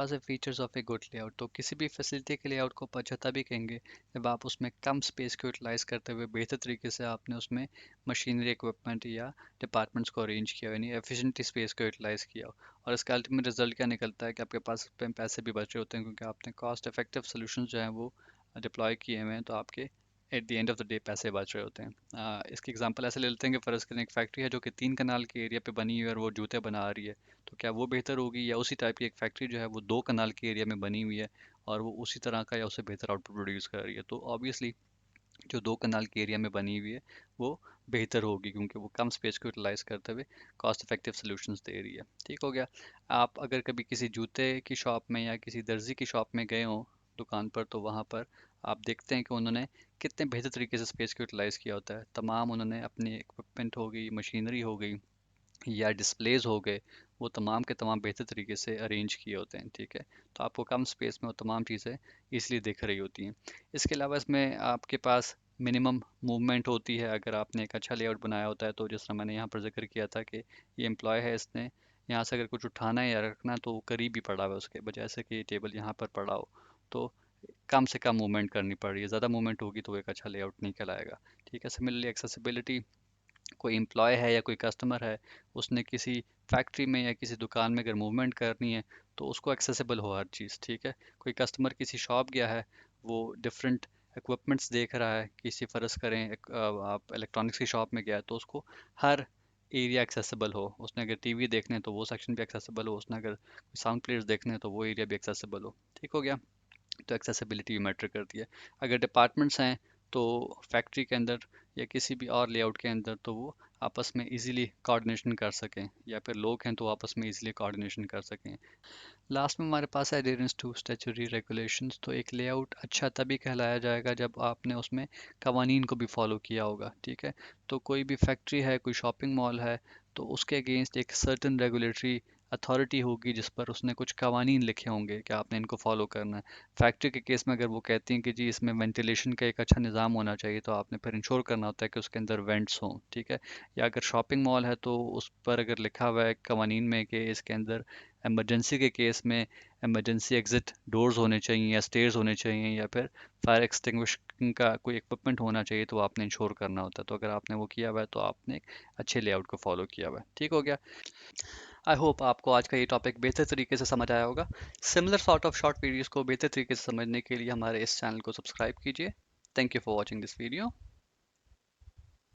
पास है features of a good layout. तो किसी भी फैसिलिटी के लेआउट को अच्छा तभी कहेंगे जब आप उसमें कम स्पेस को यूटिलाइज करते हुए बेहतर तरीके से आपने उसमें मशीनरी इक्विपमेंट या डिपार्टमेंट्स को अरेंज किया हो, यानी एफिशिएंटली स्पेस को यूटिलाइज किया हो। और इसका अल्टीमेट रिजल्ट क्या निकलता है कि आपके पास पैसे भी बच रहे होते हैं, क्योंकि आपने कॉस्ट इफेक्टिव सोल्यूशन जो हैं वो डिप्लॉय किए हुए हैं, तो आपके at the end of the day पैसे बच रहे होते हैं। इसकी एग्जांपल ऐसे ले लेते हैं कि फ़र्ज़ करें एक फैक्ट्री है जो कि 3 कनाल के एरिया पे बनी हुई है और वो जूते बना रही है। तो क्या वो बेहतर होगी, या उसी टाइप की एक फैक्ट्री जो है वो 2 कनाल के एरिया में बनी हुई है और वो उसी तरह का या उससे बेहतर आउटपुट प्रोड्यूस कर रही है? तो ऑब्वियसली जो 2 कनाल के एरिया में बनी हुई है वो बेहतर होगी, क्योंकि वो कम स्पेस को यूटिलाइज करते हुए कॉस्ट इफेक्टिव सोल्यूशंस दे रही है। ठीक हो गया। आप अगर कभी किसी जूते की शॉप में या किसी दर्जी की शॉप में गए हो दुकान पर, तो वहाँ पर आप देखते हैं कि उन्होंने कितने बेहतर तरीके से स्पेस को यूटिलाइज किया होता है। तमाम उन्होंने अपनी इक्विपमेंट हो गई, मशीनरी हो गई या डिस्प्लेज हो गए, वो तमाम के तमाम बेहतर तरीके से अरेंज किए होते हैं। ठीक है, तो आपको कम स्पेस में वो तमाम चीज़ें इसलिए दिख रही होती हैं। इसके अलावा इसमें आपके पास मिनिमम मूवमेंट होती है। अगर आपने एक अच्छा लेआउट बनाया होता है, तो जिस तरह मैंने यहाँ पर जिक्र किया था कि ये एम्प्लॉय है, इसने यहाँ से अगर कुछ उठाना है या रखना है तो वो करीब ही पड़ा हुआ है, उसके बजाय से कि ये टेबल यहाँ पर पड़ा हो। तो कम से कम मूवमेंट करनी पड़ रही है, ज़्यादा मूवमेंट होगी तो वो एक अच्छा लेआउट नहीं कहलाएगा। ठीक है, सिमिलरली एक्सेसिबिलिटी, कोई एम्प्लॉय है या कोई कस्टमर है, उसने किसी फैक्ट्री में या किसी दुकान में अगर मूवमेंट करनी है तो उसको एक्सेसिबल हो हर चीज़। ठीक है, कोई कस्टमर किसी शॉप गया है, वो डिफरेंट इक्विपमेंट्स देख रहा है, किसी फ़र्ज़ करें आप इलेक्ट्रॉनिक्स की शॉप में गया है, तो उसको हर एरिया एक्सेसिबल हो। उसने अगर टीवी देखने हैं तो वो सेक्शन भी एक्सेसिबल हो, उसने अगर साउंड प्लेयर्स देखने हैं तो वो एरिया भी एक्सेसिबल हो। ठीक हो गया, तो एक्सेसिबिलिटी भी मैटर करती है। अगर डिपार्टमेंट्स हैं तो फैक्ट्री के अंदर या किसी भी और लेआउट के अंदर, तो वो आपस में इजीली कोऑर्डिनेशन कर सकें, या फिर लोग हैं तो आपस में इजीली कोऑर्डिनेशन कर सकें। लास्ट में हमारे पास है एडेरेंस टू स्टैच्यूटरी रेगुलेशंस। तो एक लेआउट अच्छा तभी कहलाया जाएगा जब आपने उसमें कवानीन को भी फॉलो किया होगा। ठीक है, तो कोई भी फैक्ट्री है, कोई शॉपिंग मॉल है, तो उसके अगेंस्ट एक सर्टन रेगुलेटरी अथॉरिटी होगी जिस पर उसने कुछ कवानीन लिखे होंगे कि आपने इनको फॉलो करना है। फैक्ट्री के केस में अगर वो कहती हैं कि जी इसमें वेंटिलेशन का एक अच्छा निज़ाम होना चाहिए, तो आपने फिर इंश्योर करना होता है कि उसके अंदर वेंट्स हों। ठीक है, या अगर शॉपिंग मॉल है तो उस पर अगर लिखा हुआ है कवानीन में कि इसके अंदर इमरजेंसी के केस में इमरजेंसी एग्जिट डोर्स होने चाहिए या स्टेयर्स होने चाहिए, या फिर फायर एक्सटिंग्विशिंग का कोई इक्विपमेंट होना चाहिए, तो आपने इंश्योर करना होता है। तो अगर आपने वो किया हुआ है तो आपने एक अच्छे लेआउट को फॉलो किया हुआ है। ठीक हो गया। आई होप आपको आज का ये टॉपिक बेहतर तरीके से समझ आया होगा। Similar sort of short videos को बेहतर तरीके से समझने के लिए हमारे इस चैनल को सब्सक्राइब कीजिए। Thank you for watching this video.